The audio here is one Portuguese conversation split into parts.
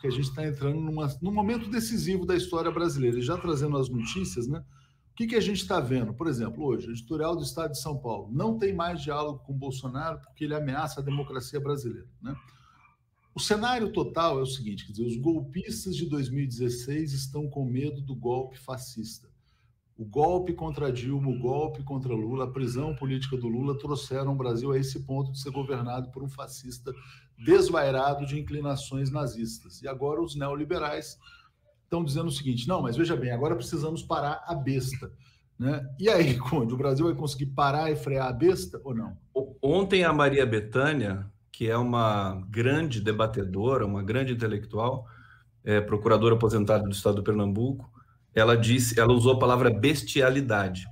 porque a gente está entrando num momento decisivo da história brasileira. E já trazendo as notícias, né? O que a gente está vendo? Por exemplo, hoje, o editorial do Estado de São Paulo não tem mais diálogo com o Bolsonaro porque ele ameaça a democracia brasileira, né? O cenário total é o seguinte, quer dizer, os golpistas de 2016 estão com medo do golpe fascista. O golpe contra Dilma, o golpe contra Lula, a prisão política do Lula trouxeram o Brasil a esse ponto de ser governado por um fascista desvairado de inclinações nazistas. E agora os neoliberais estão dizendo o seguinte, não, mas veja bem, agora precisamos parar a besta, né? E aí, Conde, o Brasil vai conseguir parar e frear a besta ou não? Ontem a Maria Bethânia, que é uma grande debatedora, uma grande intelectual, procuradora aposentada do estado do Pernambuco, ela usou a palavra bestialidade.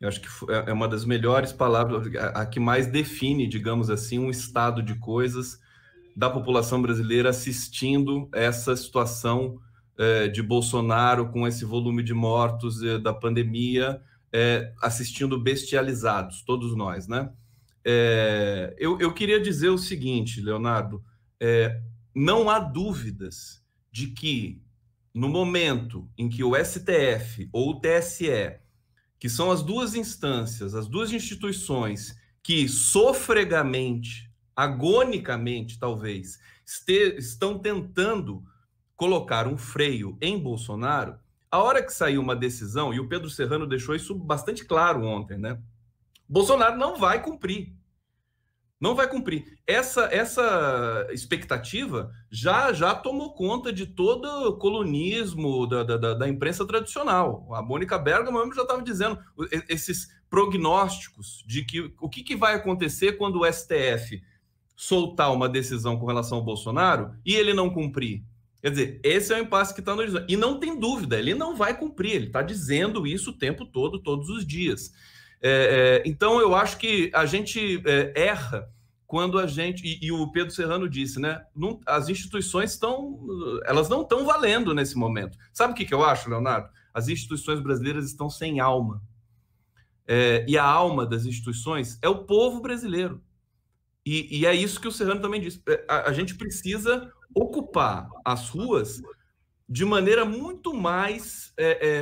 Eu acho que é uma das melhores palavras, a que mais define, digamos assim, um estado de coisas da população brasileira assistindo essa situação de Bolsonaro com esse volume de mortos da pandemia, assistindo bestializados, todos nós, né? Eu queria dizer o seguinte, Leonardo, não há dúvidas de que no momento em que o STF ou o TSE, que são as duas instâncias, as duas instituições que sofregamente, agonicamente talvez, estão tentando colocar um freio em Bolsonaro, a hora que saiu uma decisão, e o Pedro Serrano deixou isso bastante claro ontem, né? Bolsonaro não vai cumprir. Não vai cumprir. Essa expectativa já tomou conta de todo o colunismo da imprensa tradicional. A Mônica Bergamo já estava dizendo esses prognósticos de que o que vai acontecer quando o STF soltar uma decisão com relação ao Bolsonaro e ele não cumprir. Quer dizer, esse é o impasse que está no horizonte. E não tem dúvida, ele não vai cumprir. Ele está dizendo isso o tempo todo, todos os dias. Então, eu acho que a gente erra quando a gente... E o Pedro Serrano disse, né? As instituições elas não estão valendo nesse momento. Sabe o que eu acho, Leonardo? As instituições brasileiras estão sem alma. E a alma das instituições é o povo brasileiro. E é isso que o Serrano também disse. A gente precisa ocupar as ruas de maneira muito mais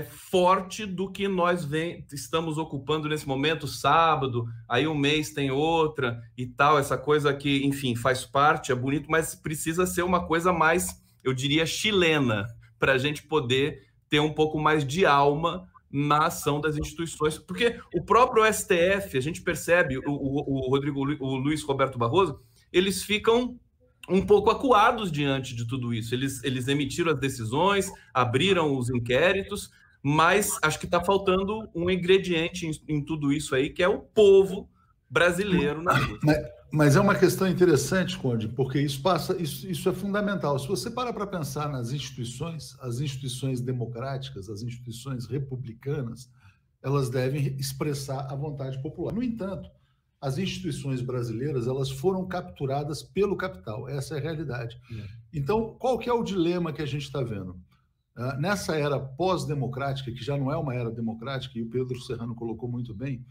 forte do que nós estamos ocupando nesse momento, sábado, aí um mês tem outra e tal, essa coisa que, enfim, faz parte, é bonito, mas precisa ser uma coisa mais, eu diria, chilena, para a gente poder ter um pouco mais de alma na ação das instituições, porque o próprio STF, a gente percebe, o Luiz Roberto Barroso, eles ficam um pouco acuados diante de tudo isso. Eles emitiram as decisões, abriram os inquéritos, mas acho que está faltando um ingrediente em tudo isso aí, que é o povo brasileiro na rua. Mas é uma questão interessante, Conde, porque isso é fundamental. Se você para pensar nas instituições, as instituições democráticas, as instituições republicanas, elas devem expressar a vontade popular. No entanto, as instituições brasileiras, elas foram capturadas pelo capital. Essa é a realidade. Então, qual que é o dilema que a gente está vendo? Nessa era pós-democrática, que já não é uma era democrática, e o Pedro Serrano colocou muito bem,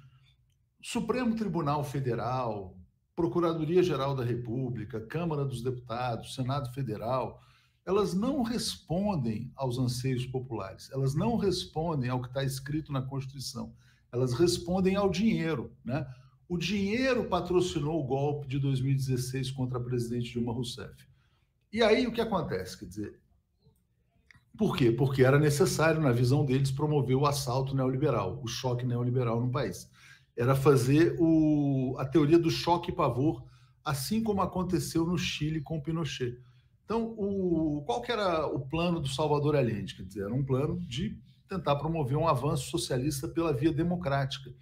Supremo Tribunal Federal, Procuradoria-Geral da República, Câmara dos Deputados, Senado Federal, elas não respondem aos anseios populares, elas não respondem ao que está escrito na Constituição, elas respondem ao dinheiro, né? O dinheiro patrocinou o golpe de 2016 contra a presidente Dilma Rousseff. E aí o que acontece? Quer dizer, por quê? Porque era necessário, na visão deles, promover o assalto neoliberal, o choque neoliberal no país. Era fazer a teoria do choque e pavor, assim como aconteceu no Chile com o Pinochet. Então, qual que era o plano do Salvador Allende? Quer dizer, era um plano de tentar promover um avanço socialista pela via democrática,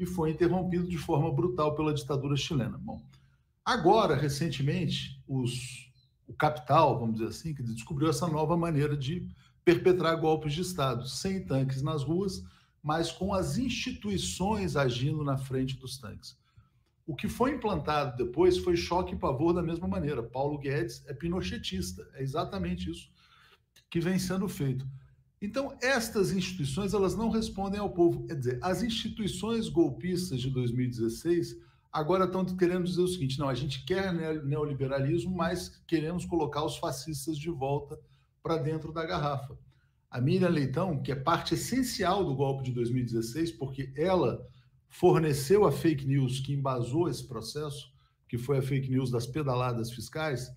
e foi interrompido de forma brutal pela ditadura chilena. Bom, agora, recentemente, o capital, vamos dizer assim, que descobriu essa nova maneira de perpetrar golpes de Estado, sem tanques nas ruas, mas com as instituições agindo na frente dos tanques. O que foi implantado depois foi choque e pavor da mesma maneira. Paulo Guedes é pinochetista, é exatamente isso que vem sendo feito. Então, estas instituições, elas não respondem ao povo. Quer dizer, as instituições golpistas de 2016 agora estão querendo dizer o seguinte, não, a gente quer neoliberalismo, mas queremos colocar os fascistas de volta para dentro da garrafa. A Miriam Leitão, que é parte essencial do golpe de 2016, porque ela forneceu a fake news que embasou esse processo, que foi a fake news das pedaladas fiscais,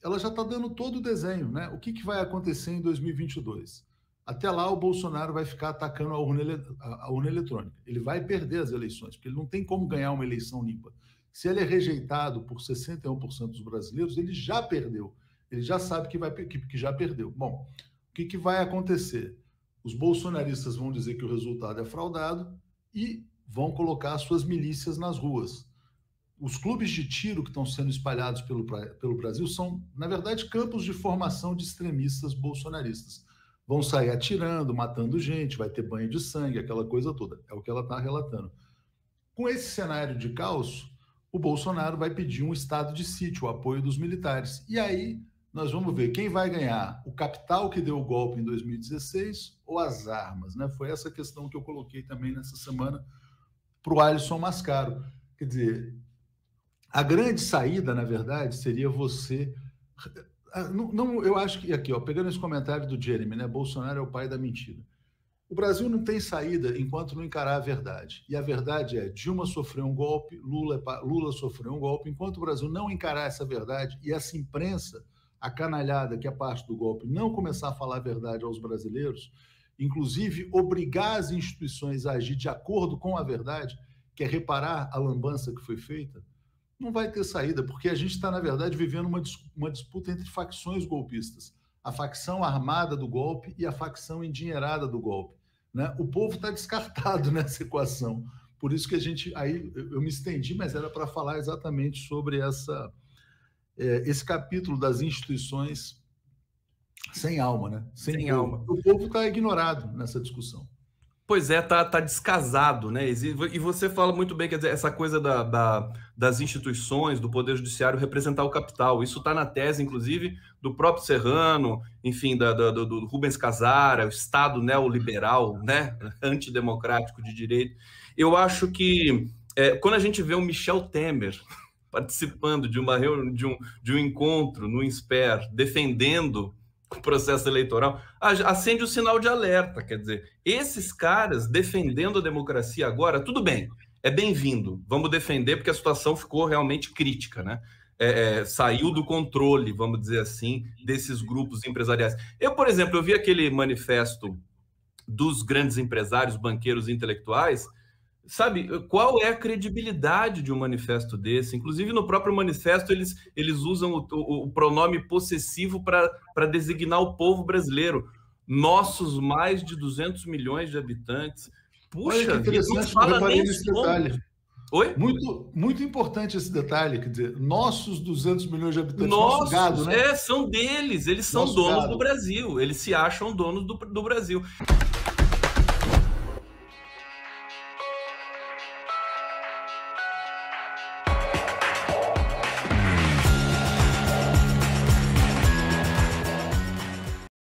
ela já está dando todo o desenho, né? O que vai acontecer em 2022? Até lá, o Bolsonaro vai ficar atacando a urna eletrônica. Ele vai perder as eleições, porque ele não tem como ganhar uma eleição limpa. Se ele é rejeitado por 61% dos brasileiros, ele já perdeu. Ele já sabe que já perdeu. Bom, o que vai acontecer? Os bolsonaristas vão dizer que o resultado é fraudado e vão colocar suas milícias nas ruas. Os clubes de tiro que estão sendo espalhados pelo Brasil são, na verdade, campos de formação de extremistas bolsonaristas. Vão sair atirando, matando gente, vai ter banho de sangue, aquela coisa toda. É o que ela está relatando. Com esse cenário de caos, o Bolsonaro vai pedir um estado de sítio, o apoio dos militares. E aí nós vamos ver quem vai ganhar, o capital que deu o golpe em 2016 ou as armas, né? Foi essa questão que eu coloquei também nessa semana para o Alisson Mascaro. Quer dizer, a grande saída, na verdade, seria você... Não, eu acho que aqui, ó, pegando esse comentário do Jeremy, né? Bolsonaro é o pai da mentira. O Brasil não tem saída enquanto não encarar a verdade. E a verdade é: Dilma sofreu um golpe, Lula sofreu um golpe. Enquanto o Brasil não encarar essa verdade e essa imprensa acanalhada que é parte do golpe não começar a falar a verdade aos brasileiros, inclusive obrigar as instituições a agir de acordo com a verdade, que é reparar a lambança que foi feita, não vai ter saída, porque a gente está, na verdade, vivendo uma disputa entre facções golpistas. A facção armada do golpe e a facção endinheirada do golpe, né? O povo está descartado nessa equação. Por isso que a gente... Aí eu me estendi, mas era para falar exatamente sobre esse capítulo das instituições sem alma, né? Sem alma. O povo está ignorado nessa discussão. Pois é, tá descasado, né? E você fala muito bem, quer dizer, essa coisa das instituições, do Poder Judiciário representar o capital. Isso está na tese, inclusive, do próprio Serrano, enfim, do Rubens Casara, o Estado neoliberal, né? Antidemocrático de direito. Eu acho que quando a gente vê o Michel Temer participando de um encontro no INSPER, defendendo o processo eleitoral, acende o sinal de alerta. Quer dizer, esses caras defendendo a democracia agora, tudo bem, é bem-vindo, vamos defender, porque a situação ficou realmente crítica, né? Saiu do controle, vamos dizer assim, desses grupos empresariais. Eu, por exemplo, eu vi aquele manifesto dos grandes empresários, banqueiros intelectuais. Sabe, qual é a credibilidade de um manifesto desse? Inclusive, no próprio manifesto, eles usam o pronome possessivo para designar o povo brasileiro. Nossos mais de 200 milhões de habitantes. Puxa, olha que interessante, eu reparei nesse detalhe. Oi? Muito, muito importante esse detalhe, quer dizer, nossos 200 milhões de habitantes, nosso gado, né? São deles, eles são donos do Brasil, eles se acham donos do Brasil.